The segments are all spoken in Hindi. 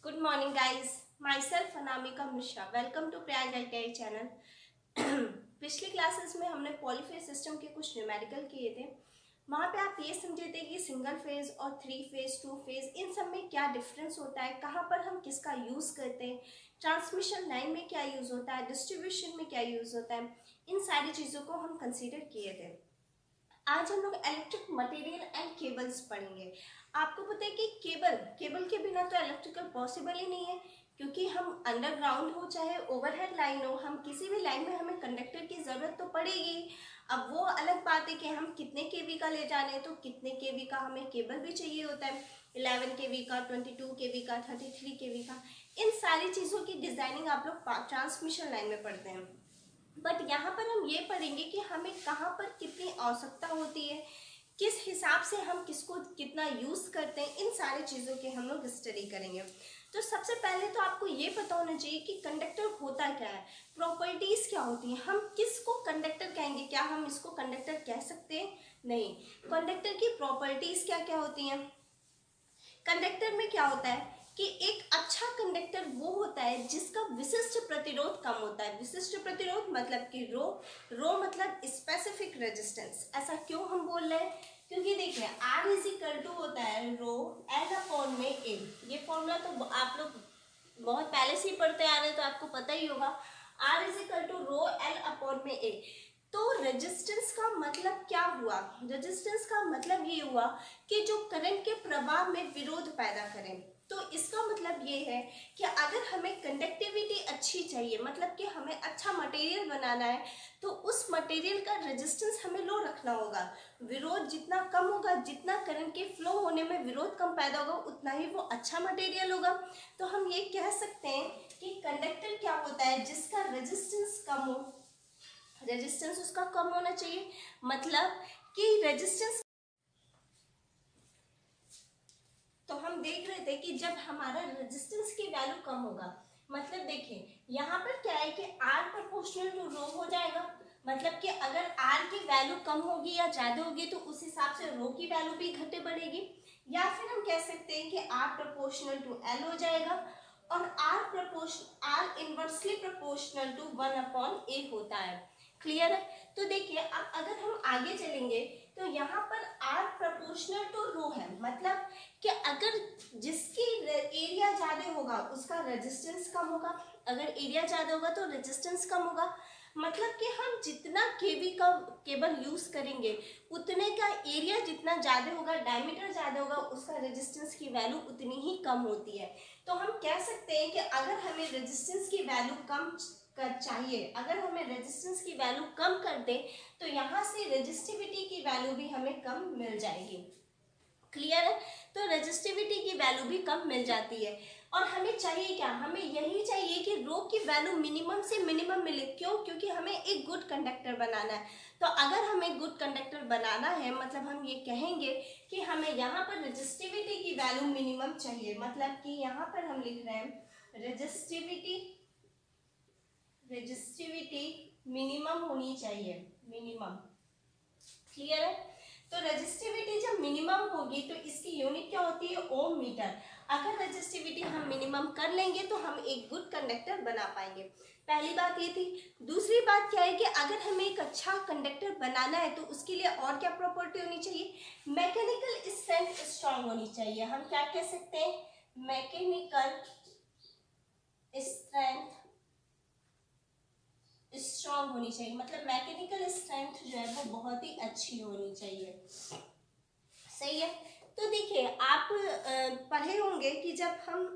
Good morning, guys. Myself Anamika Mishra. Welcome to Prayag ITI channel. पिछली क्लासेस में हमने पॉलीफेज सिस्टम के कुछ न्यूमेरिकल किए थे। वहाँ पे आप ये समझे थे कि सिंगल फेज और थ्री फेज, टू फेज, इन सब में क्या डिफरेंस होता है, कहाँ पर हम किसका यूज़ करते हैं, ट्रांसमिशन लाइन में क्या यूज़ होता है, डिस्ट्रीब्यूशन में क्या यूज़ होता है, इन सारी चीज़ों को हम कंसीडर किए थे। आज हम लोग इलेक्ट्रिक मटेरियल एंड केबल्स पढ़ेंगे। आपको पता है कि केबल के बिना तो इलेक्ट्रिकल पॉसिबल ही नहीं है, क्योंकि हम अंडरग्राउंड हो चाहे ओवरहेड लाइन हो, हम किसी भी लाइन में हमें कंडक्टर की ज़रूरत तो पड़ेगी। अब वो अलग बात है कि हम कितने केवी का ले जाने हैं, तो कितने केवी का हमें केबल भी चाहिए होता है, 11 केवी का, 22 केवी का, 33 केवी का। इन सारी चीज़ों की डिज़ाइनिंग आप लोग ट्रांसमिशन लाइन में पढ़ते हैं। बट यहाँ पर हम ये पढ़ेंगे कि हमें कहाँ पर कितनी आवश्यकता होती है, किस हिसाब से हम किसको कितना यूज़ करते हैं, इन सारी चीज़ों के हम लोग स्टडी करेंगे। तो सबसे पहले तो आपको ये पता होना चाहिए कि कंडक्टर होता क्या है, प्रॉपर्टीज़ क्या होती हैं, हम किसको कंडक्टर कहेंगे, क्या हम इसको कंडक्टर कह सकते हैं? नहीं। कंडक्टर की प्रॉपर्टीज़ क्या क्या होती हैं? कंडक्टर में क्या होता है कि एक अच्छा कंडक्टर वो होता है जिसका विशिष्ट प्रतिरोध कम होता है। विशिष्ट प्रतिरोध मतलब कि रो मतलब स्पेसिफिक रेजिस्टेंस। ऐसा क्यों हम बोल रहे हैं? क्योंकि देखिए R इज इक्वल टू होता है रो एल अपॉन में ए। ये फॉर्मूला तो आप लोग बहुत पहले से ही पढ़ते आ रहे हैं, तो आपको पता ही होगा। R is equal to rho L upon में ए। तो रेजिस्टेंस का मतलब क्या हुआ? रेजिस्टेंस का मतलब ये हुआ कि जो करंट के प्रवाह में विरोध पैदा करें। तो इसका मतलब ये है कि अगर हमें कंडक्टिविटी अच्छी चाहिए, मतलब कि हमें अच्छा मटेरियल बनाना है, तो उस मटेरियल का रेजिस्टेंस हमें लो रखना होगा। विरोध जितना कम होगा, जितना करंट के फ्लो होने में विरोध कम पैदा होगा, उतना ही वो अच्छा मटेरियल होगा। तो हम ये कह सकते हैं कि कंडक्टर क्या होता है जिसका रेजिस्टेंस कम हो। रेजिस्टेंस उसका कम होना चाहिए, मतलब कि रेजिस्टेंस। तो हम देख रहे थे कि जब हमारा रेजिस्टेंस की वैल्यू कम होगा, मतलब देखिए यहाँ पर क्या है कि R प्रोपोर्शनल टू रो हो जाएगा। मतलब कि अगर R की वैल्यू कम होगी या ज्यादा होगी तो उस हिसाब से रो की वैल्यू भी घटे बढ़ेगी। या फिर हम कह सकते हैं कि R प्रोपोर्शनल टू L हो जाएगा और R inversely proportional to 1/A होता है। क्लियर है? तो देखिए अब अगर हम आगे चलेंगे तो यहाँ पर R प्रोपोर्शनल टू रो है, मतलब कि अगर जिसकी एरिया ज़्यादा होगा उसका रेजिस्टेंस कम होगा, अगर एरिया ज़्यादा होगा तो रेजिस्टेंस कम होगा। मतलब कि हम जितना केवी का केबल यूज़ करेंगे उतने का एरिया जितना ज़्यादा होगा, डायमीटर ज़्यादा होगा, उसका रेजिस्टेंस की वैल्यू उतनी ही कम होती है। तो हम कह सकते हैं कि अगर हमें रेजिस्टेंस की वैल्यू कम चाहिए, अगर हमें रेजिस्टेंस की वैल्यू कम कर दे तो यहाँ से रेजिस्टिविटी की वैल्यू भी हमें कम मिल जाएगी। क्लियर है? तो रेजिस्टिविटी की वैल्यू भी कम मिल जाती है। और हमें चाहिए क्या? हमें यही चाहिए कि रो की वैल्यू मिनिमम से मिनिमम मिले। क्यों? क्योंकि हमें एक गुड कंडक्टर बनाना है। तो अगर हमें गुड कंडक्टर बनाना है, मतलब हम ये कहेंगे कि हमें यहाँ पर रेजिस्टिविटी की वैल्यू मिनिमम चाहिए। मतलब कि यहाँ पर हम लिख रहे हैं रेजिस्टिविटी मिनिमम होनी चाहिए, मिनिमम। क्लियर है? तो रेजिस्टिविटी जब मिनिमम होगी तो इसकी यूनिट क्या होती है? ओम मीटर। अगर रेजिस्टिविटी हम मिनिमम कर लेंगे तो हम एक गुड कंडक्टर बना पाएंगे। पहली बात ये थी। दूसरी बात क्या है कि अगर हमें एक अच्छा कंडक्टर बनाना है तो उसके लिए और क्या प्रॉपर्टी होनी चाहिए? मैकेनिकल स्ट्रेंथ स्ट्रांग होनी चाहिए। हम क्या कह सकते हैं? मैकेनिकल स्ट्रेंथ स्ट्रांग होनी चाहिए, मतलब मैकेनिकल स्ट्रेंथ जो है वो बहुत ही अच्छी होनी चाहिए। सही है? तो देखिए आप पढ़े होंगे कि जब हम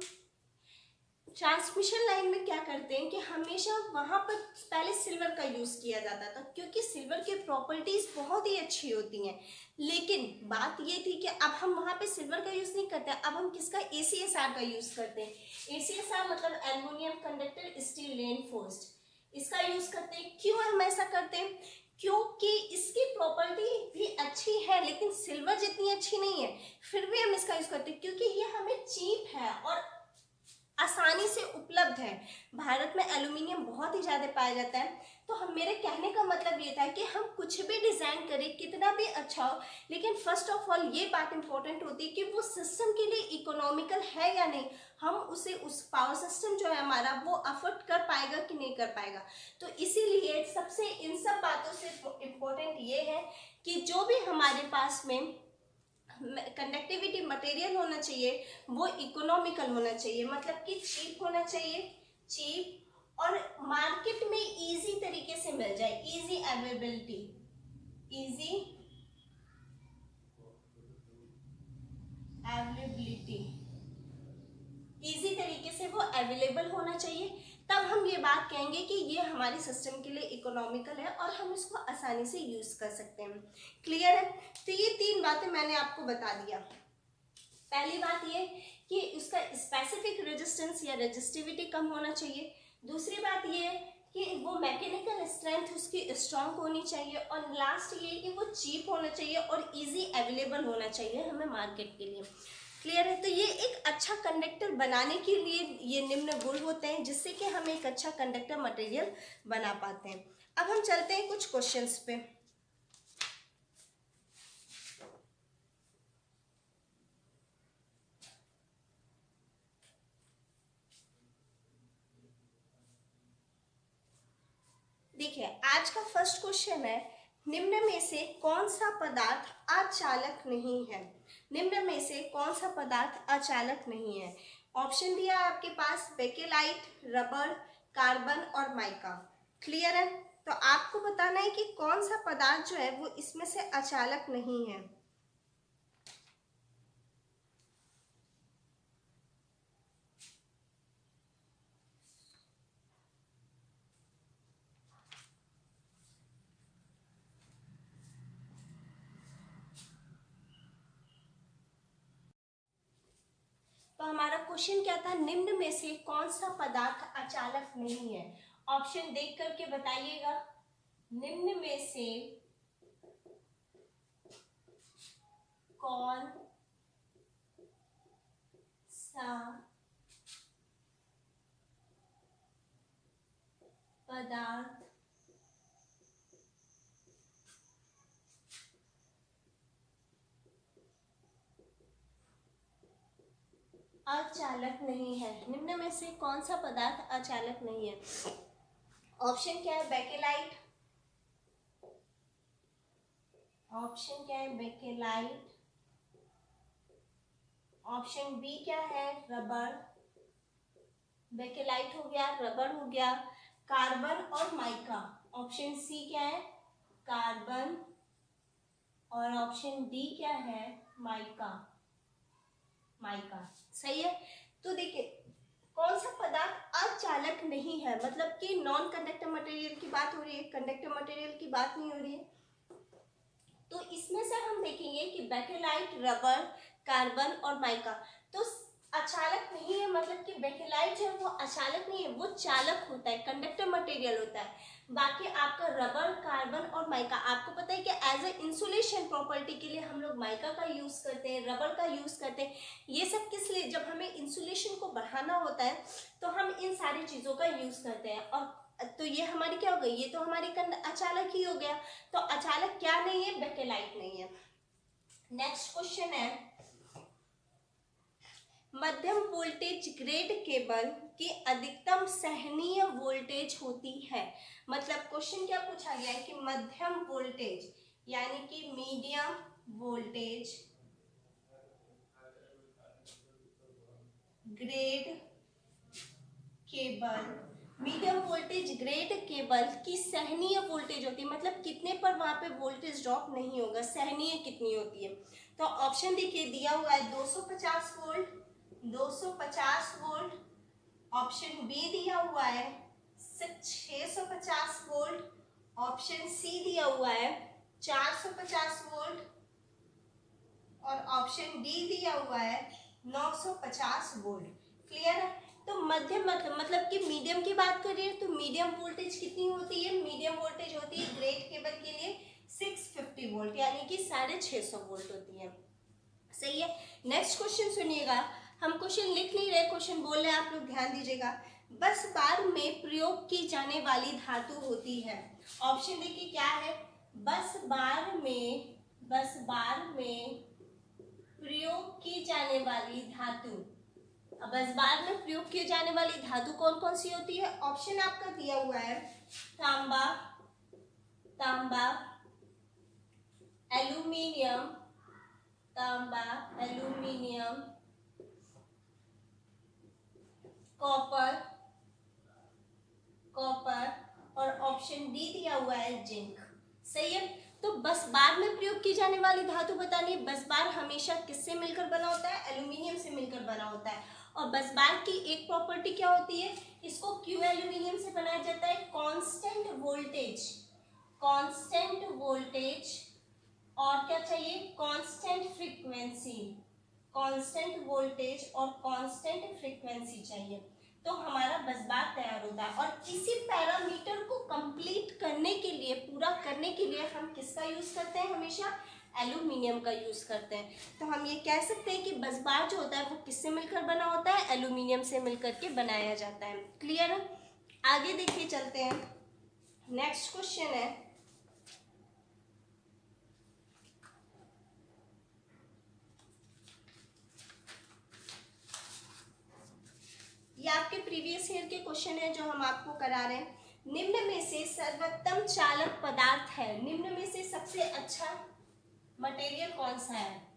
ट्रांसमिशन लाइन में क्या करते हैं कि हमेशा वहां पर पहले सिल्वर का यूज किया जाता था, क्योंकि सिल्वर की प्रॉपर्टीज बहुत ही अच्छी होती हैं। लेकिन बात ये थी कि अब हम वहां पे सिल्वर का यूज नहीं करते, अब हम किसका? ACSR का यूज करते हैं। ACSR मतलब एल्युमिनियम कंडक्टर स्टील रेनफोर्स्ड, इसका यूज करते हैं। क्यों हम ऐसा करते हैं? क्योंकि इसकी प्रॉपर्टी भी अच्छी है लेकिन सिल्वर जितनी अच्छी नहीं है, फिर भी हम इसका यूज करते हैं क्योंकि ये हमें चीप है और आसानी से उपलब्ध है। भारत में एल्यूमिनियम बहुत ही ज़्यादा पाया जाता है। तो हम, मेरे कहने का मतलब ये था कि हम कुछ भी डिज़ाइन करें, कितना भी अच्छा हो, लेकिन फर्स्ट ऑफ ऑल ये बात इंपॉर्टेंट होती है कि वो सिस्टम के लिए इकोनॉमिकल है या नहीं, हम उसे, उस पावर सिस्टम जो है हमारा, वो अफोर्ड कर पाएगा कि नहीं कर पाएगा। तो इसीलिए सबसे इन सब बातों से इम्पोर्टेंट ये है कि जो भी हमारे पास में कंडक्टिविटी मटेरियल होना चाहिए वो इकोनॉमिकल होना चाहिए, मतलब कि चीप होना चाहिए, चीप, और मार्केट में इजी तरीके से मिल जाए, easy availability, easy availability, easy तरीके से वो अवेलेबल होना चाहिए। तब हम ये बात कहेंगे कि ये हमारे सिस्टम के लिए इकोनॉमिकल है और हम इसको आसानी से यूज कर सकते हैं। क्लियर है? तो ये 3 बातें मैंने आपको बता दिया। पहली बात ये कि उसका स्पेसिफिक रेजिस्टेंस या रेजिस्टिविटी कम होना चाहिए। दूसरी बात ये कि वो मैकेनिकल स्ट्रेंथ उसकी स्ट्रांग होनी चाहिए, और लास्ट ये कि वो चीप होना चाहिए और इजी अवेलेबल होना चाहिए हमें मार्केट के लिए। क्लियर है? तो ये एक अच्छा कंडक्टर बनाने के लिए ये निम्न गुण होते हैं जिससे कि हम एक अच्छा कंडक्टर मटेरियल बना पाते हैं। अब हम चलते हैं कुछ क्वेश्चंस पे। देखिए, आज का फर्स्ट क्वेश्चन है, निम्न में से कौन सा पदार्थ अचालक नहीं है? निम्न में से कौन सा पदार्थ अचालक नहीं है? ऑप्शन दिया है आपके पास, बेकेलाइट, रबर, कार्बन और माइका। क्लियर है? तो आपको बताना है कि कौन सा पदार्थ जो है वो इसमें से अचालक नहीं है। तो हमारा क्वेश्चन क्या था, निम्न में से कौन सा पदार्थ अचालक नहीं है? ऑप्शन देख करके बताइएगा। निम्न में से कौन सा पदार्थ अचालक नहीं है? निम्न में से कौन सा पदार्थ अचालक नहीं है? ऑप्शन क्या है, बेकेलाइट। ऑप्शन क्या है, बेकेलाइट। ऑप्शन बी क्या है, रबर। बेकेलाइट हो गया, रबर हो गया, कार्बन और माइका। ऑप्शन सी क्या है, कार्बन, और ऑप्शन डी क्या है, माइका। माइका सही है। तो देखिए, कौन सा पदार्थ अचालक नहीं है, मतलब कि नॉन कंडक्टर मटेरियल की बात हो रही है, कंडक्टर मटेरियल की बात नहीं हो रही है। तो इसमें से हम देखेंगे कि बेकेलाइट, रबर, कार्बन और माइका तो अचालक नहीं है, मतलब कि बेकेलाइट जो है वो अचालक नहीं है, वो चालक होता है, कंडक्टर मटेरियल होता है। बाकी आपका रबर, कार्बन और माइका, आपको पता है कि एज ए इंसुलेशन प्रॉपर्टी के लिए हम लोग माइका का यूज करते हैं, रबर का यूज करते हैं। ये सब किस लिए, जब हमें इंसुलेशन को बढ़ाना होता है तो हम इन सारी चीजों का यूज करते हैं। और तो ये हमारी क्या हो गई, ये तो हमारी अचालक ही हो गया। तो अचालक क्या नहीं है, बेकेलाइट नहीं है। नेक्स्ट क्वेश्चन है, मध्यम वोल्टेज ग्रेड केबल की अधिकतम सहनीय वोल्टेज होती है। मतलब क्वेश्चन क्या पूछा गया है कि मध्यम वोल्टेज यानी कि medium voltage grade cable, medium voltage grade cable की सहनीय वोल्टेज होती है, मतलब कितने पर वहां पे वोल्टेज ड्रॉप नहीं होगा, सहनीय कितनी होती है। तो ऑप्शन देखिए दिया हुआ है 250 वोल्ट, 250 वोल्ट। ऑप्शन बी दिया हुआ है 650 वोल्ट। ऑप्शन सी दिया हुआ है 450 वोल्ट, और ऑप्शन डी दिया हुआ है 950 वोल्ट। क्लियर है? तो मध्यम मतलब कि मीडियम की बात करिए तो मीडियम वोल्टेज कितनी होती है, मीडियम वोल्टेज होती है ग्रेड केबल के लिए 650 वोल्ट, यानी कि 650 वोल्ट होती है। सही है। नेक्स्ट क्वेश्चन सुनिएगा, हम क्वेश्चन लिख नहीं रहे, क्वेश्चन बोल रहे हैं, आप लोग ध्यान दीजिएगा। बस बार में प्रयोग की जाने वाली धातु होती है। ऑप्शन देखिए क्या है, बस बार में प्रयोग की जाने वाली धातु। अब बस बार में प्रयोग की जाने वाली धातु कौन कौन सी होती है? ऑप्शन आपका दिया हुआ है, तांबा, एल्यूमिनियम, कॉपर, और ऑप्शन डी दिया हुआ है जिंक। सही है। तो बस बार में प्रयोग की जाने वाली धातु बतानी है। बस बार हमेशा किससे मिलकर बना होता है? एल्यूमिनियम से मिलकर बना होता है। और बस बार की एक प्रॉपर्टी क्या होती है? इसको क्यों एल्यूमिनियम से बनाया जाता है? कांस्टेंट वोल्टेज और क्या चाहिए? कांस्टेंट वोल्टेज और कांस्टेंट फ्रीक्वेंसी चाहिए, तो हमारा बस बार तैयार होता है। और इसी पैरामीटर को कंप्लीट करने के लिए, पूरा करने के लिए हम किसका यूज करते हैं? हमेशा एल्यूमिनियम का यूज करते हैं। तो हम ये कह सकते हैं कि बस बार जो होता है वो किससे मिलकर बना होता है? एल्यूमिनियम से मिलकर के बनाया जाता है। क्लियर है? आगे देखिए, चलते हैं। नेक्स्ट क्वेश्चन है, ये आपके प्रीवियस ईयर के क्वेश्चन है जो हम आपको करा रहे हैं। निम्न में से सर्वोत्तम चालक पदार्थ है, निम्न में से सबसे अच्छा मटेरियल कौन सा है?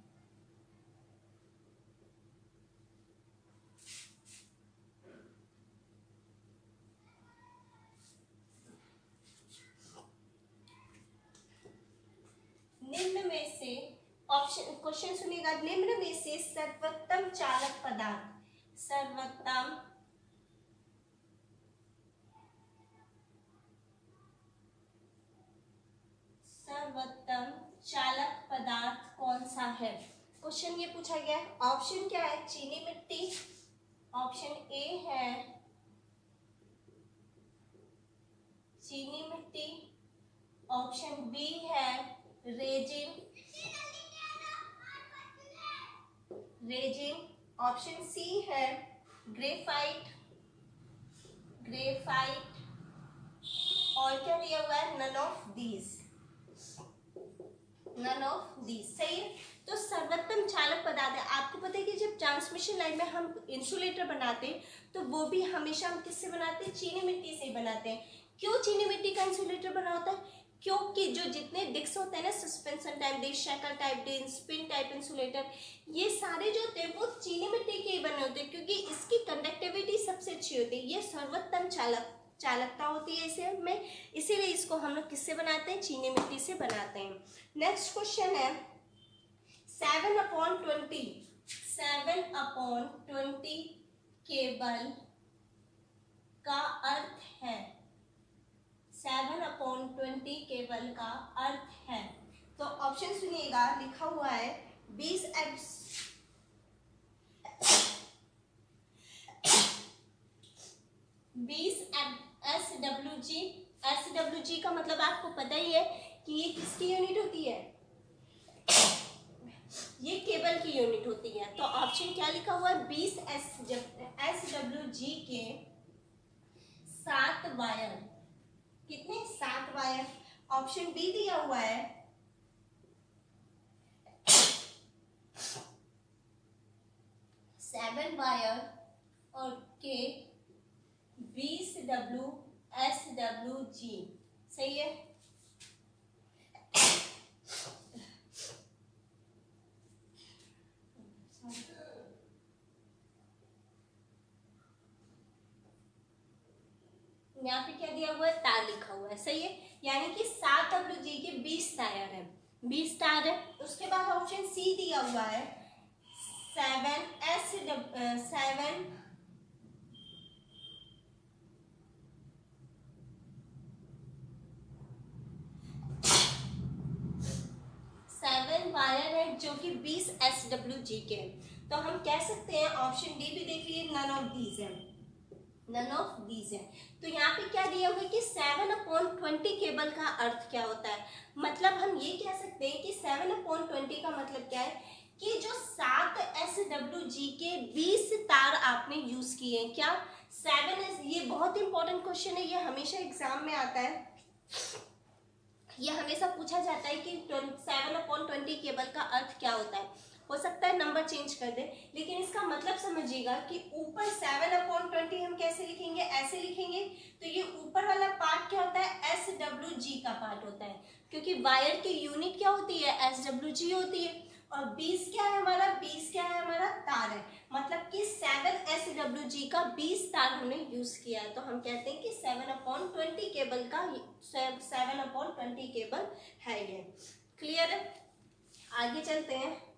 निम्न में से, ऑप्शन क्वेश्चन सुनिएगा, निम्न में से सर्वोत्तम चालक पदार्थ, सर्वोत्तम चालक पदार्थ कौन सा है? क्वेश्चन ये पूछा गया है। ऑप्शन क्या है? चीनी मिट्टी, ऑप्शन ए है चीनी मिट्टी, ऑप्शन बी है रेजिन, ऑप्शन सी है ग्रेफाइट, और क्या दिया हुआ है? None of these. सही है। तो सर्वोत्तम चालक पदार्थ है। आपको पता है कि जब ट्रांसमिशन लाइन में हम इंसुलेटर बनाते हैं तो वो भी हमेशा हम किससे बनाते हैं? चीनी मिट्टी से बनाते हैं। क्यों चीनी मिट्टी का इंसुलेटर बना होता है? क्योंकि जो जितने डिस्क होते हैं ना, suspension type disc, shackle type disc, spin type insulator, ये सारे जो होते हैं वो चीनी मिट्टी के ही बने होते हैं, क्योंकि इसकी कंडक्टिविटी सबसे अच्छी होती है। ये सर्वोत्तम चालकता होती है इसे में, इसीलिए इसको हम लोग किससे बनाते हैं? चीनी मिट्टी से बनाते हैं। नेक्स्ट क्वेश्चन है 7/20 केबल का अर्थ है। 7/20 केबल का अर्थ है। तो ऑप्शन सुनिएगा, लिखा हुआ है 20 SWG। SWG का मतलब आपको पता ही है कि ये किसकी यूनिट होती है? ये केबल की यूनिट होती है। तो ऑप्शन क्या लिखा हुआ है? 20 SWG के 7 वायर। कितने? 7 वायर। ऑप्शन बी दिया हुआ है 7 वायर और के 20 SWG। सही है। यहाँ पे क्या दिया हुआ है? तार लिखा हुआ है। सही है, यानी कि 7 WG के 20 टायर है, 20 टायर है। उसके बाद ऑप्शन सी दिया हुआ है 7 वायर है जो कि 20 SWG के। तो हम कह सकते हैं, ऑप्शन डी भी देख लीजिए, नन ऑफ दीज है। तो यहाँ पे क्या दिया हुआ है कि 7/20 केबल का अर्थ क्या होता है? मतलब हम ये कह सकते हैं कि 7/20 का मतलब क्या है कि जो 7 SWG के 20 तार आपने यूज किए हैं। क्या 7 ये बहुत इंपॉर्टेंट क्वेश्चन है, ये हमेशा एग्जाम में आता है, ये हमेशा पूछा जाता है कि 7/20 केबल का अर्थ क्या होता है। हो सकता है नंबर चेंज कर दे, लेकिन इसका मतलब समझिएगा कि ऊपर 7/20 हम कैसे लिखेंगे, ऐसे लिखेंगे। तो ये ऊपर वाला पार्ट क्या होता है, SWG का पार्ट होता है, क्योंकि वायर की यूनिट क्या होती है, SWG होती है। और 20 क्या है हमारा, 20 क्या है हमारा, तार है। मतलब कि 7 SWG का 20 तार हमने यूज किया है। तो हम कहते हैं कि 7/20 केबल का 7/20 केबल है ये। क्लियर है? आगे चलते हैं।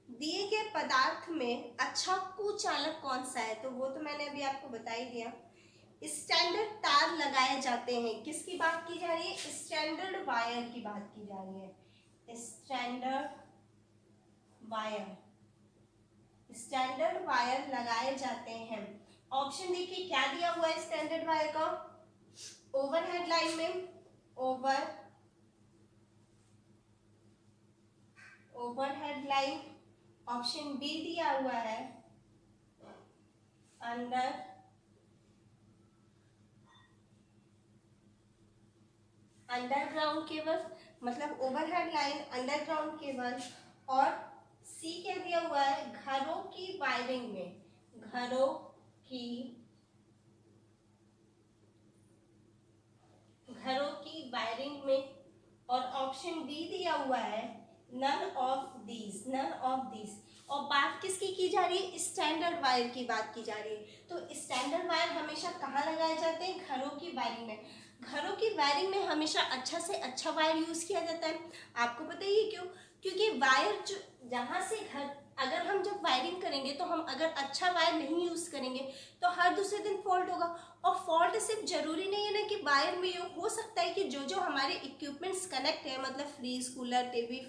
दिए गए पदार्थ में अच्छा कुचालक कौन सा है, तो वो तो मैंने अभी आपको बता ही दिया। स्टैंडर्ड तार लगाए जाते हैं, किसकी बात की जा रही है, स्टैंडर्ड वायर की बात की जा रही है। स्टैंडर्ड वायर लगाए जाते हैं। ऑप्शन देखिए क्या दिया हुआ है स्टैंडर्ड वायर का, ओवरहेड लाइन में ओवरहेड लाइन, ऑप्शन बी दिया हुआ है अंडरग्राउंड केबल, मतलब ओवरहेड लाइन, अंडरग्राउंड केबल। और सी क्या दिया हुआ है, घरों की वायरिंग में, घरों की वायरिंग में। और ऑप्शन डी दिया हुआ है नन ऑफ दीज। और बात किसकी की जा रही है, स्टैंडर्ड वायर की बात की जा रही है। तो स्टैंडर्ड वायर हमेशा कहाँ लगाए जाते हैं, घरों की वायरिंग में। घरों की वायरिंग में हमेशा अच्छा से अच्छा वायर यूज किया जाता है। आपको पता ही क्यों, क्योंकि वायर जो जहाँ से घर, अगर हम जब वायरिंग करेंगे तो हम अगर अच्छा वायर नहीं यूज करेंगे तो हर दूसरे दिन फॉल्ट होगा। और फॉल्ट सिर्फ जरूरी नहीं है ना कि वायर में, हो सकता है कि जो हमारे इक्विपमेंट्स कनेक्ट है, मतलब fridge, cooler, TV,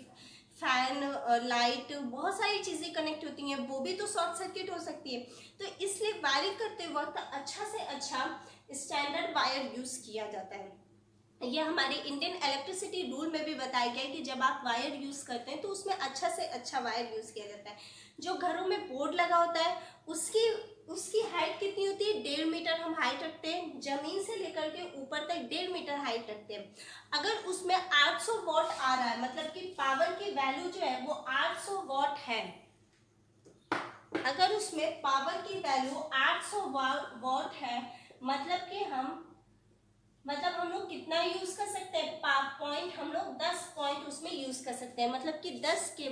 fan, light, बहुत सारी चीजें कनेक्ट होती हैं, वो भी तो शॉर्ट सर्किट हो सकती है। तो इसलिए वायरिंग करते वक्त अच्छा से अच्छा स्टैंडर्ड वायर यूज किया जाता है। ये हमारे इंडियन इलेक्ट्रिसिटी रूल में भी बताया गया है कि जब आप वायर यूज करते हैं तो उसमें अच्छा से अच्छा वायर यूज किया जाता है। जो घरों में बोर्ड लगा होता है उसकी हाइट कितनी होती है, 1.5 मीटर हम हाइट रखते हैं, जमीन से लेकर के ऊपर तक 1.5 मीटर हाइट रखते हैं। अगर उसमें 800 वॉट आ रहा है, मतलब कि पावर की वैल्यू जो है वो 800 वॉट है, अगर उसमें पावर की वैल्यू 800 वॉट है, मतलब हम लोग कितना यूज कर सकते हैं, पॉइंट हम लोग 10 पॉइंट उसमें यूज कर सकते हैं, मतलब कि 10 के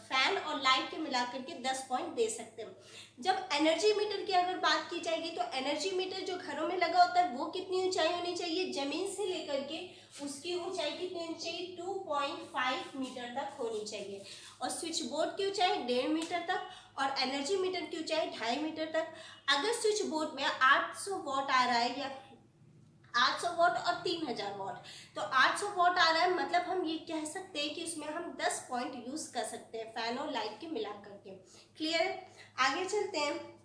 फैन और लाइट के मिलाकर के 10 पॉइंट दे सकते हैं। जब एनर्जी मीटर की अगर बात की जाएगी तो एनर्जी मीटर जो घरों में लगा होता है वो कितनी ऊंचाई होनी चाहिए, जमीन से लेकर के उसकी ऊंचाई कितनी होनी चाहिए, 2.5 मीटर तक होनी चाहिए। और स्विच बोर्ड की ऊंचाई 1.5 मीटर तक, और एनर्जी मीटर की ऊंचाई 2.5 मीटर तक। अगर स्विच बोर्ड में 800 वॉट आ रहा है, या 800 वॉट और 3000 वॉट, तो 800 वॉट आ रहा है, मतलब हम ये कह सकते हैं कि उसमें हम 10 पॉइंट यूज कर सकते हैं फैन और लाइट के मिला करके। क्लियर है? आगे चलते हैं।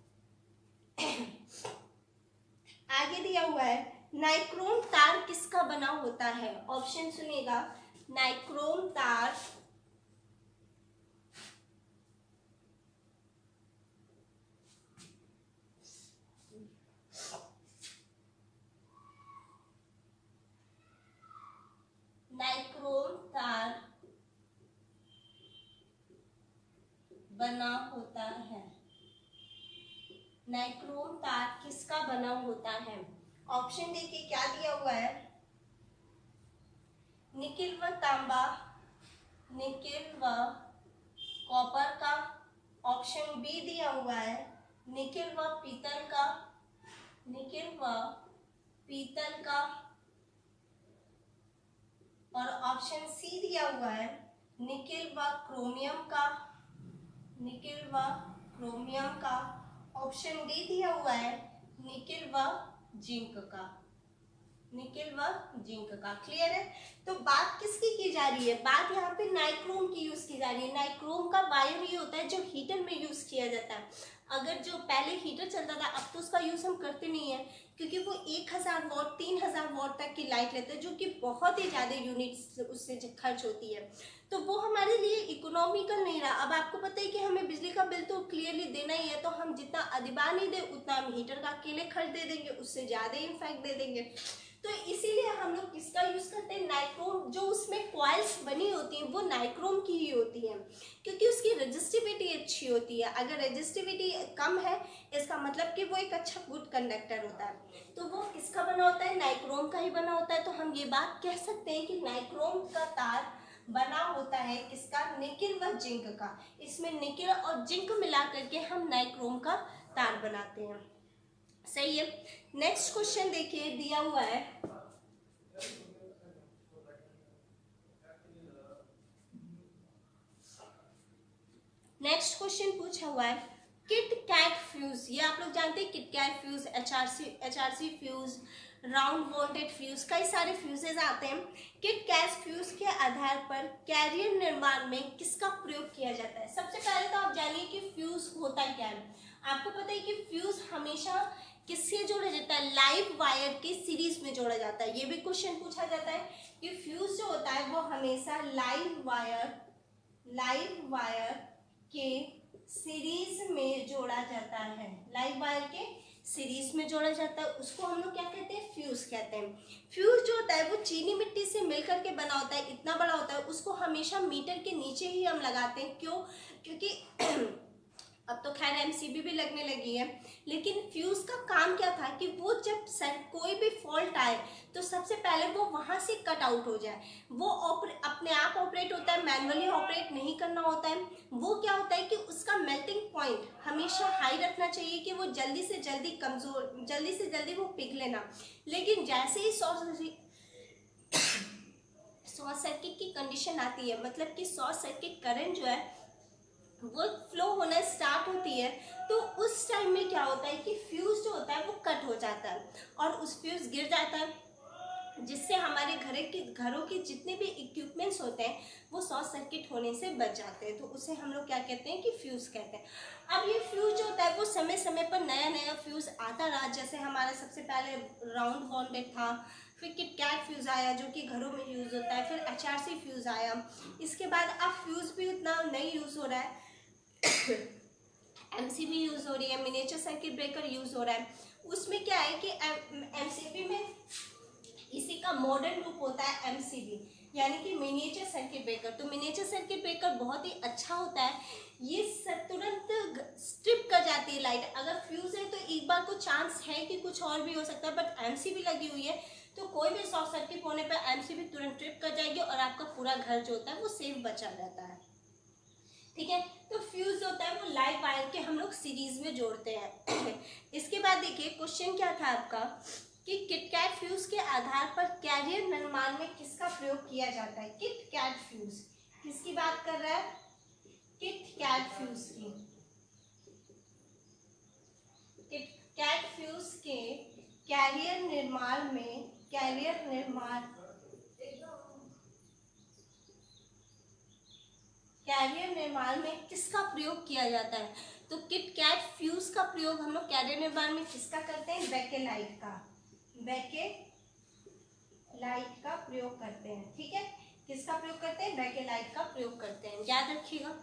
आगे दिया हुआ है नाइक्रोम तार किसका बना होता है, ऑप्शन सुनिएगा। नाइक्रोम तार बना होता है। नाइक्रोम तार किसका बना होता है? ऑप्शन देखिए क्या दिया हुआ है, निकिल व तांबा, निकिल व कॉपर का। ऑप्शन बी दिया हुआ है निकिल व पीतल का, निकिल व पीतल का। और ऑप्शन सी दिया हुआ है निकिल व क्रोमियम का, निकिल व क्रोमियम का। ऑप्शन डी दिया हुआ है निकिल व जिंक का, निकिल व जिंक का। क्लियर है? तो बात किसकी की जा रही है, बात यहाँ पे नाइक्रोम की यूज की जा रही है। नाइक्रोम का वायर ही होता है जो हीटर में यूज किया जाता है। अगर जो पहले हीटर चलता था, अब तो उसका यूज हम करते नहीं है, क्योंकि वो 1000 वॉट 3000 वॉट तक की लाइट लेते हैं, जो कि बहुत ही ज़्यादा यूनिट्स उससे खर्च होती है। तो वो हमारे लिए इकोनॉमिकल नहीं रहा। अब आपको पता है कि हमें बिजली का बिल तो क्लियरली देना ही है, तो हम जितना अधिबा नहीं दे उतना हम हीटर का अकेले खर्च दे देंगे, उससे ज़्यादा इम्पैक्ट दे देंगे। तो इसीलिए हम लोग किसका यूज़ करते हैं, नाइक्रोम। जो उसमें कॉइल्स बनी होती हैं वो नाइक्रोम की ही होती हैं, क्योंकि उसकी रेजिस्टिविटी अच्छी होती है। अगर रेजिस्टिविटी कम है, इसका मतलब कि वो एक अच्छा गुड कंडक्टर होता है। तो वो किसका बना होता है, नाइक्रोम का ही बना होता है। तो हम ये बात कह सकते हैं कि नाइक्रोम का तार बना होता है किसका, निकिल व जिंक का। इसमें निकिल और जिंक मिला करके हम नाइक्रोम का तार बनाते हैं। सही है। नेक्स्ट क्वेश्चन देखिए, दिया हुआ है नेक्स्ट क्वेश्चन पूछा हुआ है किट कैट फ्यूज। ये आप लोग जानते हैं kit kat fuse, HRC fuse, round vaulted fuse, कई सारे फ्यूजेज आते हैं। किट कैट फ्यूज के आधार पर कैरियर निर्माण में किसका प्रयोग किया जाता है। सबसे पहले तो आप जानिए कि फ्यूज होता क्या है। आपको पता है कि फ्यूज हमेशा किससे जोड़ा जाता है, लाइव वायर के सीरीज में जोड़ा जाता है। ये भी क्वेश्चन पूछा जाता है कि फ्यूज जो होता है वो हमेशा लाइव वायर के सीरीज में जोड़ा जाता है। लाइव वायर के सीरीज में जोड़ा जाता है, उसको हम लोग क्या कहते हैं, फ्यूज कहते हैं। फ्यूज जो होता है वो चीनी मिट्टी से मिलकर के बना होता है, इतना बड़ा होता है। उसको हमेशा मीटर के नीचे ही हम लगाते हैं। क्यों, क्योंकि अब तो खैर एमसीबी भी लगने लगी है, लेकिन फ्यूज का काम क्या था कि वो जब कोई भी फॉल्ट आए तो सबसे पहले वो वहां से कट आउट हो जाए। वो अपने आप ऑपरेट होता है, मैनुअली ऑपरेट नहीं करना होता है। वो क्या होता है कि उसका मेल्टिंग पॉइंट हमेशा हाई रखना चाहिए कि वो जल्दी से जल्दी वो पिघले ना। लेकिन जैसे ही शॉर्ट सर्किट की कंडीशन आती है, मतलब कि शॉर्ट सर्किट करंट जो है वो फ्लो होना स्टार्ट होती है, तो उस टाइम में क्या होता है कि फ्यूज जो होता है वो कट हो जाता है और उस फ्यूज गिर जाता है, जिससे हमारे घरों के जितने भी इक्विपमेंट्स होते हैं वो शॉर्ट सर्किट होने से बच जाते हैं। तो उसे हम लोग क्या कहते हैं कि फ्यूज कहते हैं। अब ये फ्यूज जो होता है वो समय समय पर नया नया फ्यूज आता रहा। जैसे हमारा सबसे पहले राउंड वॉल्टेड था, फिर किट कैट फ्यूज आया जो कि घरों में यूज होता है, फिर एचआरसी फ्यूज आया। इसके बाद अब फ्यूज भी उतना नहीं यूज हो रहा है, एमसीबी यूज हो रही है, मिनिएचर सर्किट ब्रेकर यूज हो रहा है। उसमें क्या है कि एमसीबी में इसी का मॉडर्न रूप होता है एमसीबी, यानी कि मिनिएचर सर्किट ब्रेकर। तो मिनिएचर सर्किट ब्रेकर बहुत ही अच्छा होता है, ये तुरंत स्ट्रिप कर जाती है लाइट। अगर फ्यूज है तो एक बार को चांस है कि कुछ और भी हो सकता है, बट एमसीबी लगी हुई है तो कोई भी शॉर्ट सर्किट होने पर एमसीबी तुरंत ट्रिप कर जाएगी और आपका पूरा घर जो होता है वो सेफ बचा रहता है। ठीक है, तो फ्यूज होता है वो लाइव वायर के हम लोग सीरीज में जोड़ते हैं। इसके बाद देखिए क्वेश्चन क्या था आपका कि किट कैट फ्यूज के आधार पर कैरियर निर्माण में किसका प्रयोग किया जाता है। किट कैट फ्यूज किसकी बात कर रहा है, किट कैट फ्यूज की। किट कैट फ्यूज के कैरियर निर्माण में किसका प्रयोग किया जाता है। तो किट कैट फ्यूज का प्रयोग हम लोग कैरियर निर्माण में किसका करते हैं, बेकेलाइट का प्रयोग करते हैं। ठीक है, किसका प्रयोग करते हैं, बेकेलाइट का प्रयोग करते हैं, याद रखिएगा।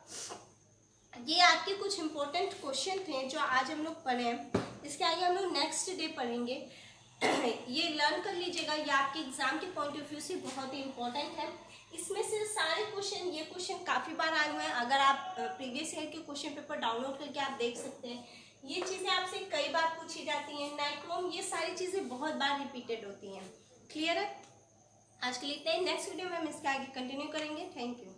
ये आपके कुछ इंपॉर्टेंट क्वेश्चन थे जो आज हम लोग पढ़े हैं। इसके आगे हम लोग नेक्स्ट डे पढ़ेंगे। ये लर्न कर लीजिएगा, ये आपके एग्जाम के पॉइंट ऑफ व्यू से बहुत ही इंपॉर्टेंट है। इसमें से सारे ये क्वेश्चन काफ़ी बार आए हुए हैं। अगर आप प्रीवियस ईयर के क्वेश्चन पेपर डाउनलोड करके आप देख सकते हैं, ये चीज़ें आपसे कई बार पूछी जाती हैं। नाइक्रोम, ये सारी चीज़ें बहुत बार रिपीटेड होती हैं। क्लियर है, आज के लिए इतना ही। नेक्स्ट वीडियो में हम इसके आगे कंटिन्यू करेंगे। Thank you.